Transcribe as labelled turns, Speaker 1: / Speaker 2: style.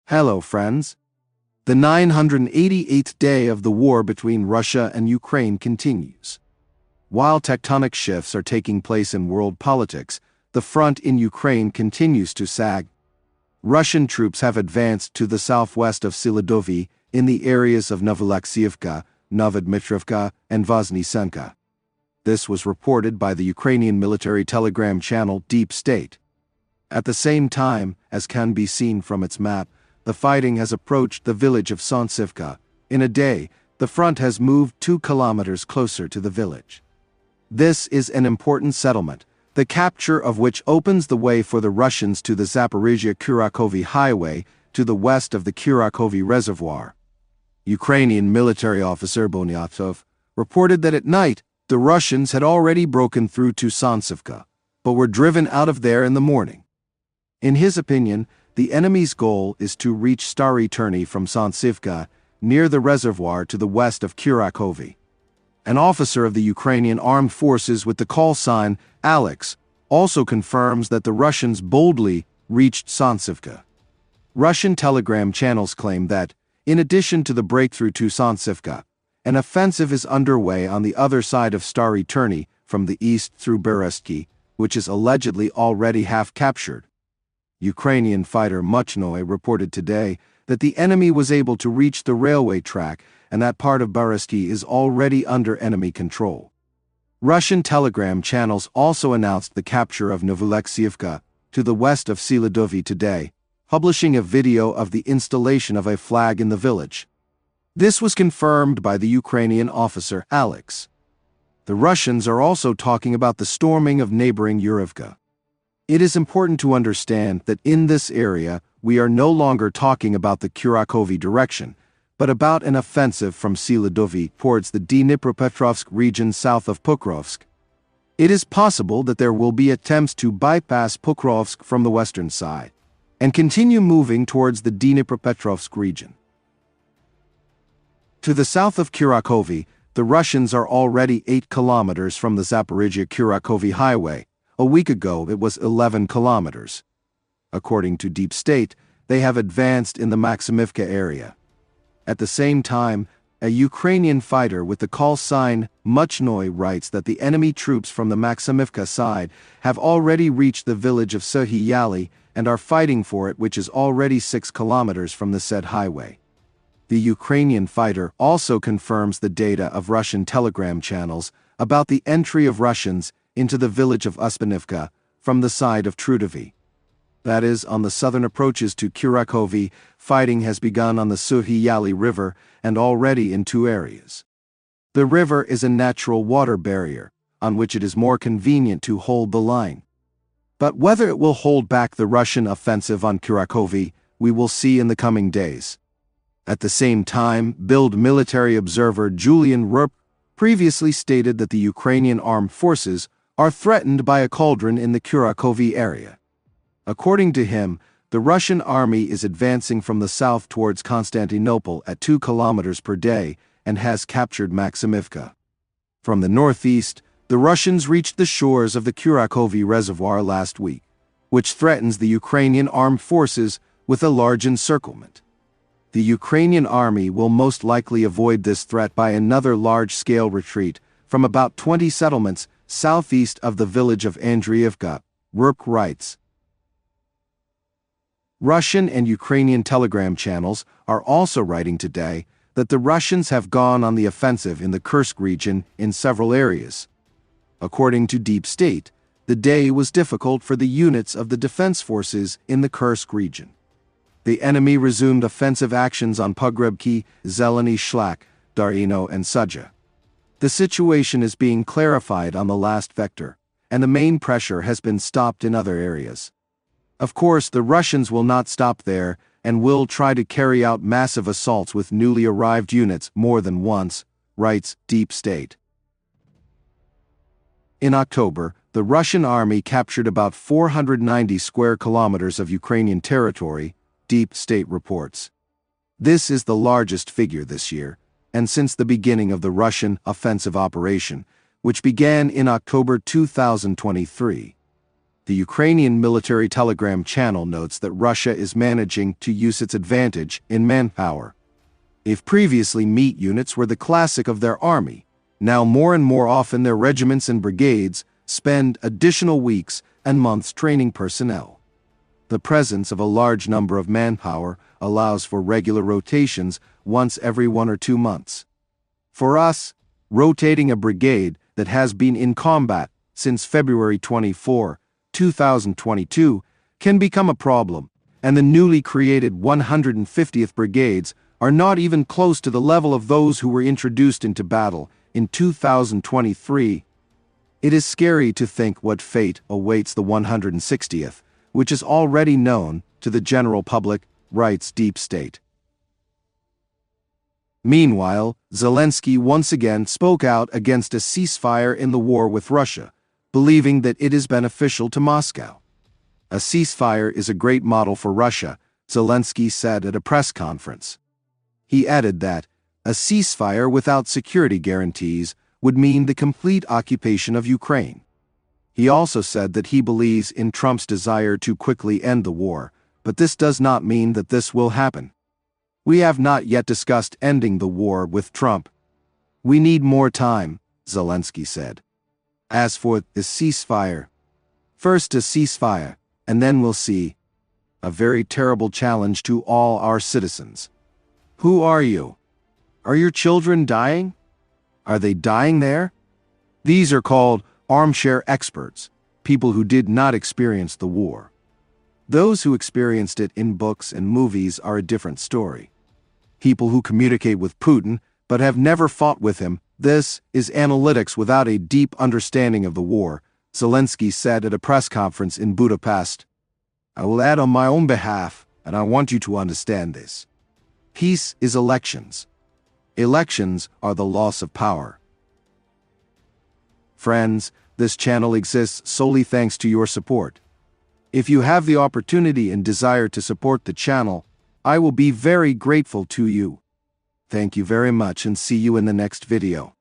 Speaker 1: Hello, friends. The 988th day of the war between Russia and Ukraine continues. While tectonic shifts are taking place in world politics, the front in Ukraine continues to sag. Russian troops have advanced to the southwest of Siladovy in the areas of Novoalexeyevka, Novodmitrovka, and Voznesenka. This was reported by the Ukrainian military telegram channel Deep State. At the same time, as can be seen from its map, the fighting has approached the village of Sontsivka. In a day, the front has moved 2 kilometers closer to the village. This is an important settlement, the capture of which opens the way for the Russians to the Zaporizhia-Kurakovy highway to the west of the Kurakovy reservoir. Ukrainian military officer Bonyatov reported that at night, the Russians had already broken through to Sontsivka, but were driven out of there in the morning. In his opinion, the enemy's goal is to reach Stary Turny from Sontsivka, near the reservoir to the west of Kurakovy. An officer of the Ukrainian armed forces with the call sign Alex also confirms that the Russians boldly reached Sontsivka. Russian telegram channels claim that, in addition to the breakthrough to Sontsivka, an offensive is underway on the other side of Stary Turny from the east through Berezki, which is allegedly already half captured. Ukrainian fighter Muchnoy reported today that the enemy was able to reach the railway track and that part of Berezki is already under enemy control. Russian telegram channels also announced the capture of Novoalexeyevka to the west of Siladovy today, publishing a video of the installation of a flag in the village. This was confirmed by the Ukrainian officer Alex. The Russians are also talking about the storming of neighboring Yurivka. It is important to understand that in this area, we are no longer talking about the Kurakovy direction, but about an offensive from Siladovy towards the Dnipropetrovsk region south of Pokrovsk. It is possible that there will be attempts to bypass Pokrovsk from the western side and continue moving towards the Dnipropetrovsk region. To the south of Kurakovy, the Russians are already 8 kilometers from the Zaporizhia-Kurakovy highway. A week ago, it was 11 kilometers. According to Deep State, they have advanced in the Maximivka area. At the same time, a Ukrainian fighter with the call sign Muchnoy writes that the enemy troops from the Maximivka side have already reached the village of Suhy and are fighting for it, which is already 6 kilometers from the said highway. The Ukrainian fighter also confirms the data of Russian telegram channels about the entry of Russians into the village of Uspanivka from the side of Trudovy. That is, on the southern approaches to Kurakovy, fighting has begun on the Suhy River and already in 2 areas. The river is a natural water barrier, on which it is more convenient to hold the line. But whether it will hold back the Russian offensive on Kurakovy, we will see in the coming days. At the same time, Bild military observer Julian Rupp previously stated that the Ukrainian armed forces are threatened by a cauldron in the Kurakovy area. According to him, the Russian army is advancing from the south towards Constantinople at 2 kilometers per day and has captured Maximivka. From the northeast, the Russians reached the shores of the Kurakovy reservoir last week, which threatens the Ukrainian armed forces with a large encirclement. The Ukrainian army will most likely avoid this threat by another large-scale retreat from about 20 settlements southeast of the village of Andriivka, Rupp writes. Russian and Ukrainian telegram channels are also writing today that the Russians have gone on the offensive in the Kursk region in several areas. According to Deep State, the day was difficult for the units of the defense forces in the Kursk region. The enemy resumed offensive actions on Pogrebki, Zeleny Shlak, Darino, and Suja. The situation is being clarified on the last vector, and the main pressure has been stopped in other areas. Of course, the Russians will not stop there and will try to carry out massive assaults with newly arrived units more than once, writes Deep State. In October, the Russian army captured about 490 square kilometers of Ukrainian territory, Deep State reports. This is the largest figure this year, and since the beginning of the Russian offensive operation, which began in October 2023. The Ukrainian military telegram channel notes that Russia is managing to use its advantage in manpower. If previously meat units were the classic of their army, now more and more often their regiments and brigades spend additional weeks and months training personnel. The presence of a large number of manpower allows for regular rotations once every 1 or 2 months. For us, rotating a brigade that has been in combat since February 24, 2022 can become a problem, and the newly created 150th Brigades are not even close to the level of those who were introduced into battle in 2023. It is scary to think what fate awaits the 160th, which is already known to the general public, writes Deep State. Meanwhile, Zelensky once again spoke out against a ceasefire in the war with Russia, believing that it is beneficial to Moscow. A ceasefire is a great model for Russia, Zelensky said at a press conference. He added that a ceasefire without security guarantees would mean the complete occupation of Ukraine. He also said that he believes in Trump's desire to quickly end the war, but this does not mean that this will happen. We have not yet discussed ending the war with Trump. We need more time, Zelensky said. As for the ceasefire, first a ceasefire, and then we'll see. A very terrible challenge to all our citizens. Who are you? Are your children dying? Are they dying there? These are called armchair experts, people who did not experience the war. Those who experienced it in books and movies are a different story. People who communicate with Putin but have never fought with him. This is analytics without a deep understanding of the war, Zelensky said at a press conference in Budapest. I will add on my own behalf, and I want you to understand this. Peace is elections. Elections are the loss of power. Friends, this channel exists solely thanks to your support. If you have the opportunity and desire to support the channel, I will be very grateful to you. Thank you very much and see you in the next video.